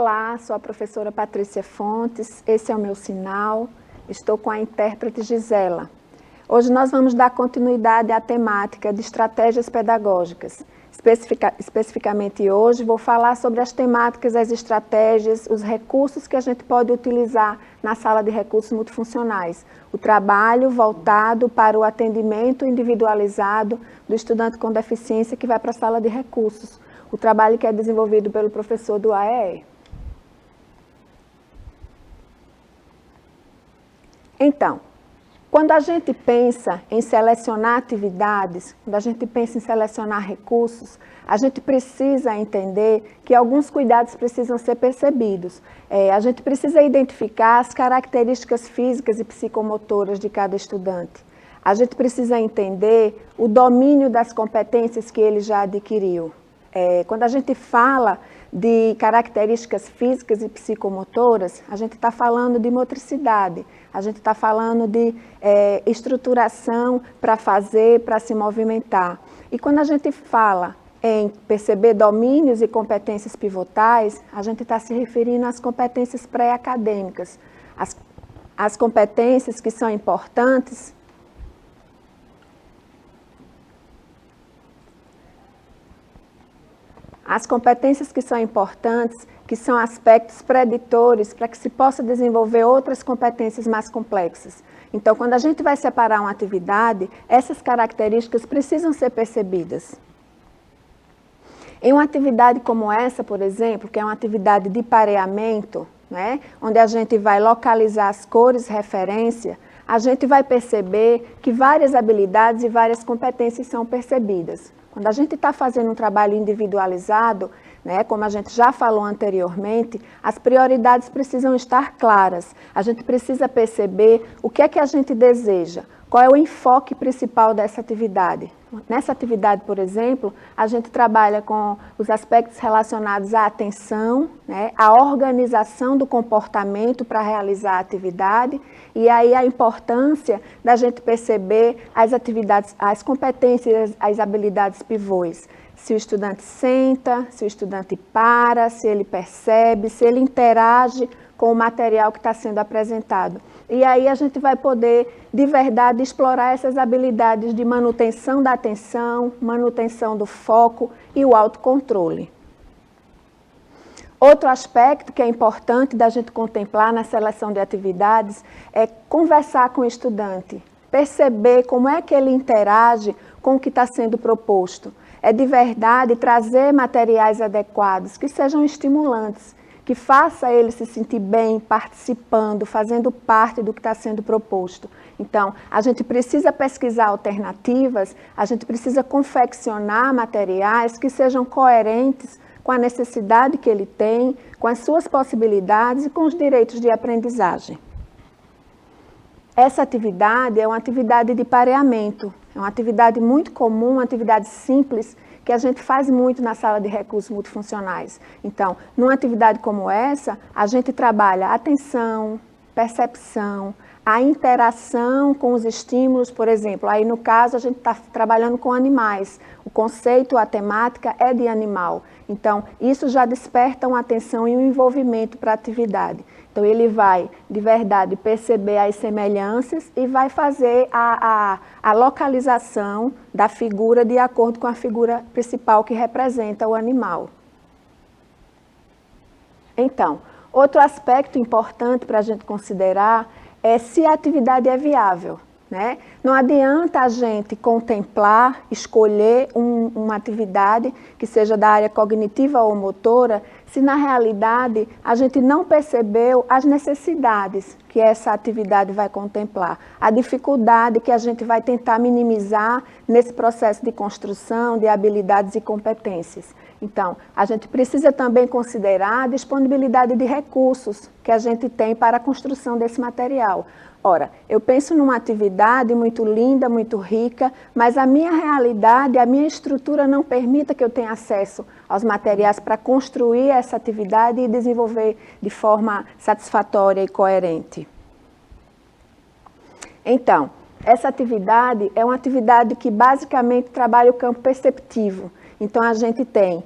Olá, sou a professora Patrícia Fontes, esse é o meu sinal, estou com a intérprete Gisela. Hoje nós vamos dar continuidade à temática de estratégias pedagógicas. Especificamente hoje vou falar sobre as temáticas, as estratégias, os recursos que a gente pode utilizar na sala de recursos multifuncionais. O trabalho voltado para o atendimento individualizado do estudante com deficiência que vai para a sala de recursos. O trabalho que é desenvolvido pelo professor do AEE. Então, quando a gente pensa em selecionar atividades, quando a gente pensa em selecionar recursos, a gente precisa entender que alguns cuidados precisam ser percebidos. A gente precisa identificar as características físicas e psicomotoras de cada estudante. A gente precisa entender o domínio das competências que ele já adquiriu. Quando a gente fala de características físicas e psicomotoras, a gente está falando de motricidade, a gente está falando de estruturação para fazer, para se movimentar. E quando a gente fala em perceber domínios e competências pivotais, a gente está se referindo às competências pré-acadêmicas, as competências que são importantes que são aspectos preditores para que se possa desenvolver outras competências mais complexas. Então, quando a gente vai separar uma atividade, essas características precisam ser percebidas. Em uma atividade como essa, por exemplo, que é uma atividade de pareamento, né, onde a gente vai localizar as cores referência, a gente vai perceber que várias habilidades e várias competências são percebidas. Quando a gente está fazendo um trabalho individualizado, né, como a gente já falou anteriormente, as prioridades precisam estar claras. A gente precisa perceber o que é que a gente deseja, qual é o enfoque principal dessa atividade. Nessa atividade, por exemplo, a gente trabalha com os aspectos relacionados à atenção, né, à organização do comportamento para realizar a atividade, e aí a importância da gente perceber as atividades, as competências, as habilidades pivôs. Se o estudante senta, se o estudante para, se ele percebe, se ele interage com o material que está sendo apresentado. E aí a gente vai poder, de verdade, explorar essas habilidades de manutenção da atenção, manutenção do foco e o autocontrole. Outro aspecto que é importante da gente contemplar na seleção de atividades é conversar com o estudante, perceber como é que ele interage com o que está sendo proposto. É de verdade trazer materiais adequados, que sejam estimulantes, que faça ele se sentir bem participando, fazendo parte do que está sendo proposto. Então, a gente precisa pesquisar alternativas, a gente precisa confeccionar materiais que sejam coerentes com a necessidade que ele tem, com as suas possibilidades e com os direitos de aprendizagem. Essa atividade é uma atividade de pareamento, é uma atividade muito comum, uma atividade simples, que a gente faz muito na sala de recursos multifuncionais. Então, numa atividade como essa, a gente trabalha a atenção, percepção, a interação com os estímulos, por exemplo, aí no caso a gente está trabalhando com animais, o conceito, a temática é de animal, então isso já desperta uma atenção e um envolvimento para a atividade. Então ele vai, de verdade, perceber as semelhanças e vai fazer a localização da figura de acordo com a figura principal que representa o animal. Então, outro aspecto importante para a gente considerar é se a atividade é viável, né? Não adianta a gente contemplar, escolher uma atividade que seja da área cognitiva ou motora, se na realidade a gente não percebeu as necessidades que essa atividade vai contemplar, a dificuldade que a gente vai tentar minimizar nesse processo de construção de habilidades e competências. Então, a gente precisa também considerar a disponibilidade de recursos que a gente tem para a construção desse material. Ora, eu penso numa atividade muito linda, muito rica, mas a minha realidade, a minha estrutura não permita que eu tenha acesso aos materiais para construir essa atividade e desenvolver de forma satisfatória e coerente. Então, essa atividade é uma atividade que basicamente trabalha o campo perceptivo. Então, a gente tem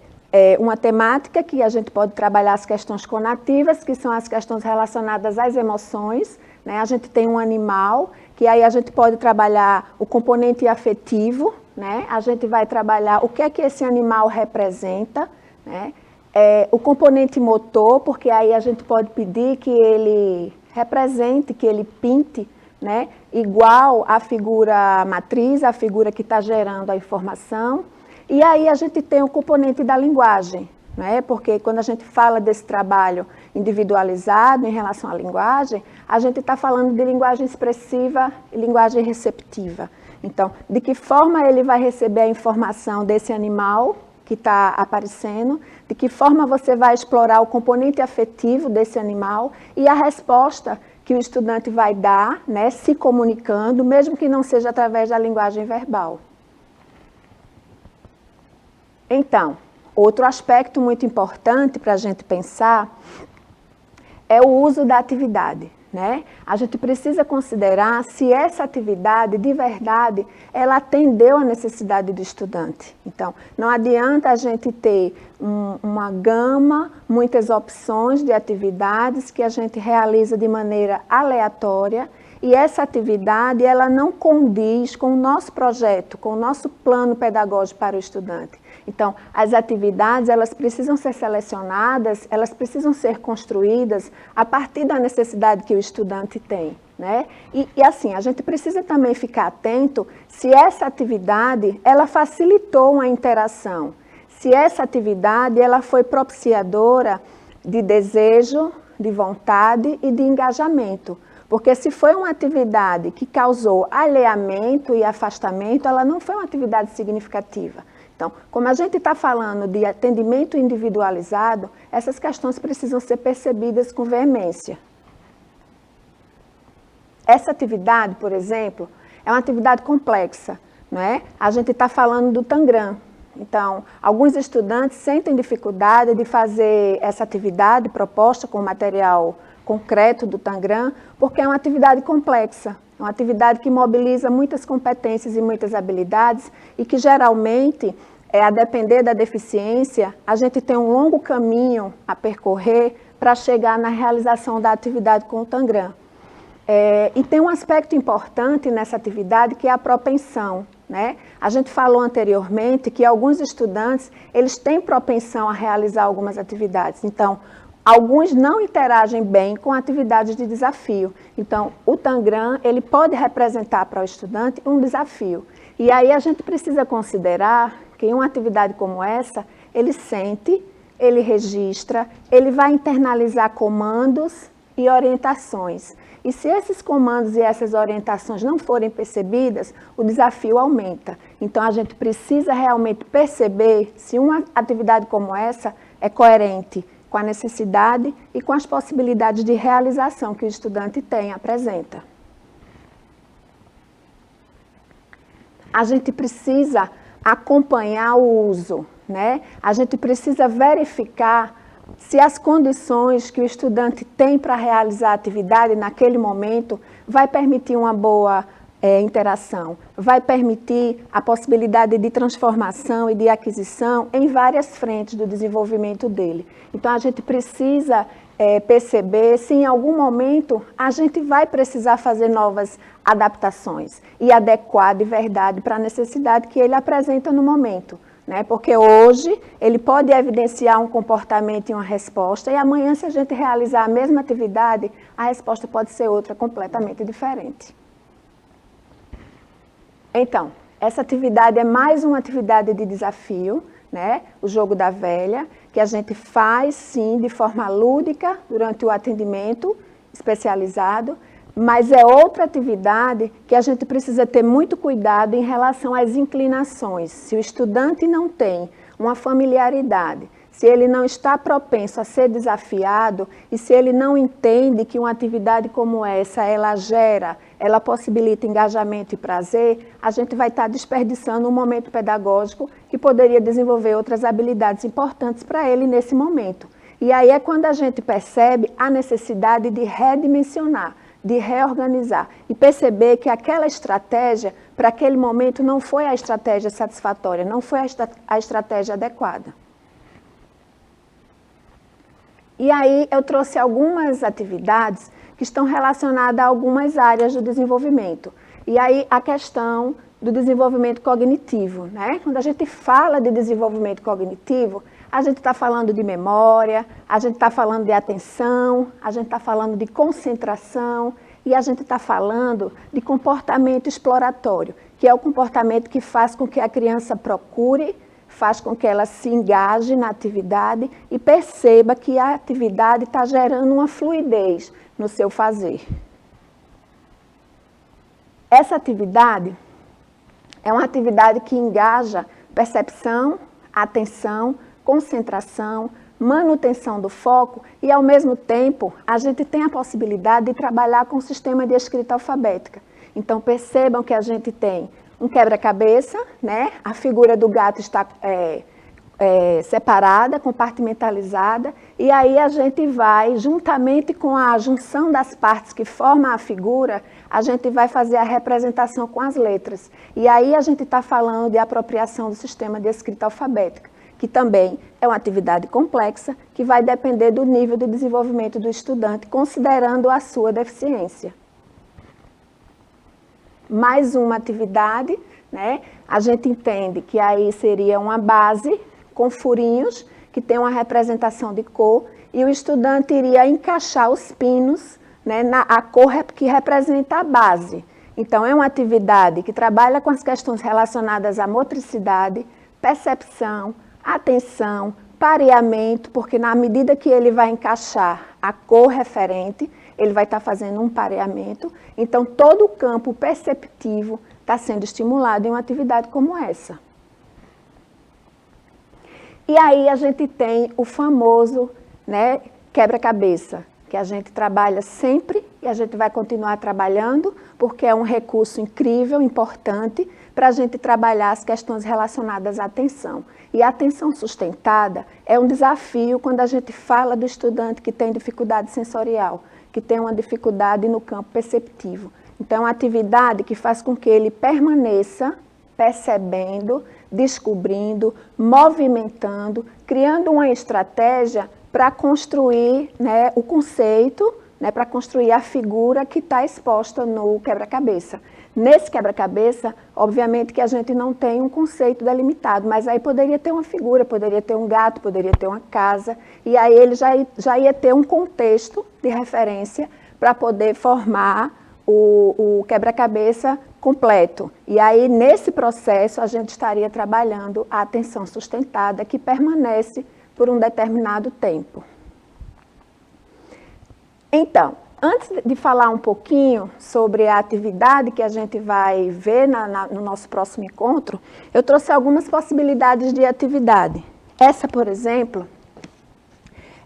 uma temática que a gente pode trabalhar as questões conativas, que são as questões relacionadas às emoções, né? A gente tem um animal, que aí a gente pode trabalhar o componente afetivo, né? A gente vai trabalhar o que é que esse animal representa, né? O componente motor, porque aí a gente pode pedir que ele represente, que ele pinte, né? Igual à figura matriz, a figura que está gerando a informação. E aí a gente tem o componente da linguagem, né? Porque quando a gente fala desse trabalho individualizado em relação à linguagem, a gente está falando de linguagem expressiva e linguagem receptiva. Então, de que forma ele vai receber a informação desse animal que está aparecendo, de que forma você vai explorar o componente afetivo desse animal e a resposta que o estudante vai dar, né, se comunicando, mesmo que não seja através da linguagem verbal. Então, outro aspecto muito importante para a gente pensar é o uso da atividade, né? A gente precisa considerar se essa atividade, de verdade, ela atendeu à necessidade do estudante. Então, não adianta a gente ter uma gama, muitas opções de atividades que a gente realiza de maneira aleatória e essa atividade, ela não condiz com o nosso projeto, com o nosso plano pedagógico para o estudante. Então, as atividades, elas precisam ser selecionadas, elas precisam ser construídas a partir da necessidade que o estudante tem, né? E assim, a gente precisa também ficar atento se essa atividade, ela facilitou uma interação, se essa atividade, ela foi propiciadora de desejo, de vontade e de engajamento. Porque se foi uma atividade que causou alheamento e afastamento, ela não foi uma atividade significativa. Então, como a gente está falando de atendimento individualizado, essas questões precisam ser percebidas com veemência. Essa atividade, por exemplo, é uma atividade complexa, não é? A gente está falando do Tangram. Então, alguns estudantes sentem dificuldade de fazer essa atividade proposta com o material concreto do Tangram, porque é uma atividade complexa, é uma atividade que mobiliza muitas competências e muitas habilidades e que geralmente, a depender da deficiência, a gente tem um longo caminho a percorrer para chegar na realização da atividade com o Tangram. E tem um aspecto importante nessa atividade que é a propensão, né? A gente falou anteriormente que alguns estudantes, eles têm propensão a realizar algumas atividades. Então, alguns não interagem bem com atividades de desafio. Então, o Tangram, ele pode representar para o estudante um desafio. E aí a gente precisa considerar que em uma atividade como essa, ele sente, ele registra, ele vai internalizar comandos e orientações. E se esses comandos e essas orientações não forem percebidas, o desafio aumenta. Então, a gente precisa realmente perceber se uma atividade como essa é coerente com a necessidade e com as possibilidades de realização que o estudante tem, apresenta. A gente precisa acompanhar o uso, né? A gente precisa verificar se as condições que o estudante tem para realizar a atividade naquele momento vai permitir uma boa interação, vai permitir a possibilidade de transformação e de aquisição em várias frentes do desenvolvimento dele. Então, a gente precisa perceber se em algum momento a gente vai precisar fazer novas adaptações e adequar de verdade para a necessidade que ele apresenta no momento. Né? Porque hoje ele pode evidenciar um comportamento e uma resposta, e amanhã, se a gente realizar a mesma atividade, a resposta pode ser outra, completamente diferente. Então, essa atividade é mais uma atividade de desafio, né? O jogo da velha, que a gente faz, sim, de forma lúdica durante o atendimento especializado, mas é outra atividade que a gente precisa ter muito cuidado em relação às inclinações. Se o estudante não tem uma familiaridade, se ele não está propenso a ser desafiado e se ele não entende que uma atividade como essa, ela possibilita engajamento e prazer, a gente vai estar desperdiçando um momento pedagógico que poderia desenvolver outras habilidades importantes para ele nesse momento. E aí é quando a gente percebe a necessidade de redimensionar, de reorganizar e perceber que aquela estratégia, para aquele momento, não foi a estratégia satisfatória, não foi a estratégia adequada. E aí eu trouxe algumas atividades que estão relacionadas a algumas áreas do desenvolvimento. E aí a questão do desenvolvimento cognitivo, né? Quando a gente fala de desenvolvimento cognitivo, a gente está falando de memória, a gente está falando de atenção, a gente está falando de concentração e a gente está falando de comportamento exploratório, que é o comportamento que faz com que a criança procure, faz com que ela se engaje na atividade e perceba que a atividade está gerando uma fluidez no seu fazer. Essa atividade é uma atividade que engaja percepção, atenção, concentração, manutenção do foco e, ao mesmo tempo, a gente tem a possibilidade de trabalhar com o sistema de escrita alfabética. Então, percebam que a gente tem um quebra-cabeça, né? A figura do gato está separada, compartimentalizada, e aí a gente vai, juntamente com a junção das partes que formam a figura, a gente vai fazer a representação com as letras. E aí a gente está falando de apropriação do sistema de escrita alfabética, que também é uma atividade complexa, que vai depender do nível de desenvolvimento do estudante, considerando a sua deficiência. Mais uma atividade, né? A gente entende que aí seria uma base com furinhos, que tem uma representação de cor, e o estudante iria encaixar os pinos, né, a cor que representa a base. Então, é uma atividade que trabalha com as questões relacionadas à motricidade, percepção, atenção, pareamento, porque na medida que ele vai encaixar a cor referente, ele vai estar fazendo um pareamento. Então, todo o campo perceptivo está sendo estimulado em uma atividade como essa. E aí a gente tem o famoso, né, quebra-cabeça, que a gente trabalha sempre e a gente vai continuar trabalhando, porque é um recurso incrível, importante, para a gente trabalhar as questões relacionadas à atenção. E a atenção sustentada é um desafio quando a gente fala do estudante que tem dificuldade sensorial, que tem uma dificuldade no campo perceptivo. Então, é uma atividade que faz com que ele permaneça percebendo, descobrindo, movimentando, criando uma estratégia para construir, né, o conceito, né, para construir a figura que está exposta no quebra-cabeça. Nesse quebra-cabeça, obviamente que a gente não tem um conceito delimitado, mas aí poderia ter uma figura, poderia ter um gato, poderia ter uma casa, e aí ele já ia ter um contexto de referência para poder formar o quebra-cabeça completo. E aí, nesse processo, a gente estaria trabalhando a atenção sustentada, que permanece por um determinado tempo. Então, antes de falar um pouquinho sobre a atividade que a gente vai ver no nosso próximo encontro, eu trouxe algumas possibilidades de atividade. Essa, por exemplo,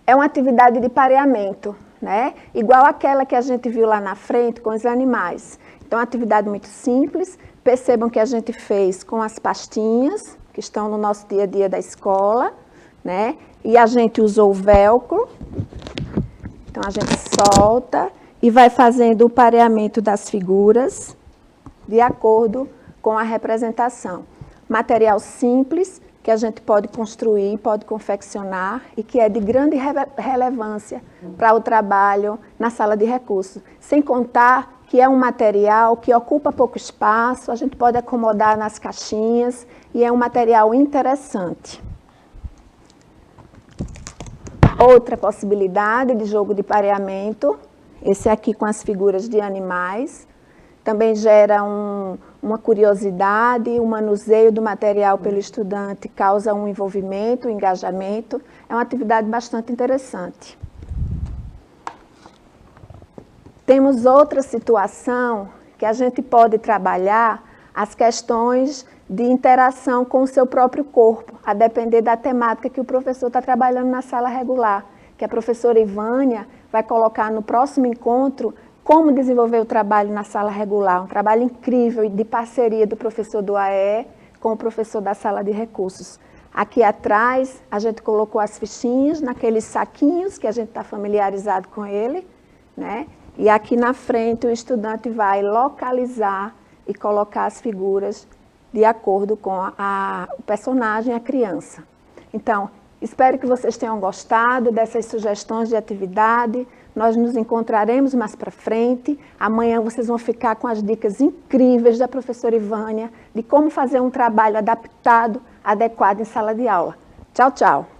é uma atividade de pareamento, né? Igual aquela que a gente viu lá na frente com os animais. Então, é uma atividade muito simples. Percebam que a gente fez com as pastinhas, que estão no nosso dia a dia da escola, né? E a gente usou o velcro. Então, a gente solta e vai fazendo o pareamento das figuras de acordo com a representação. Material simples, que a gente pode construir, pode confeccionar e que é de grande relevância para o trabalho na sala de recursos. Sem contar que é um material que ocupa pouco espaço, a gente pode acomodar nas caixinhas e é um material interessante. Outra possibilidade de jogo de pareamento, esse aqui com as figuras de animais, também gera uma curiosidade, o manuseio do material pelo estudante causa um envolvimento, um engajamento, é uma atividade bastante interessante. Temos outra situação que a gente pode trabalhar as questões de interação com o seu próprio corpo, a depender da temática que o professor está trabalhando na sala regular, que a professora Ivânia vai colocar no próximo encontro como desenvolver o trabalho na sala regular, um trabalho incrível de parceria do professor do AE com o professor da sala de recursos. Aqui atrás, a gente colocou as fichinhas naqueles saquinhos que a gente está familiarizado com ele, né? E aqui na frente o estudante vai localizar e colocar as figuras de acordo com o personagem, a criança. Então, Espero que vocês tenham gostado dessas sugestões de atividade. Nós nos encontraremos mais para frente. Amanhã vocês vão ficar com as dicas incríveis da professora Ivânia de como fazer um trabalho adaptado, adequado em sala de aula. Tchau, tchau!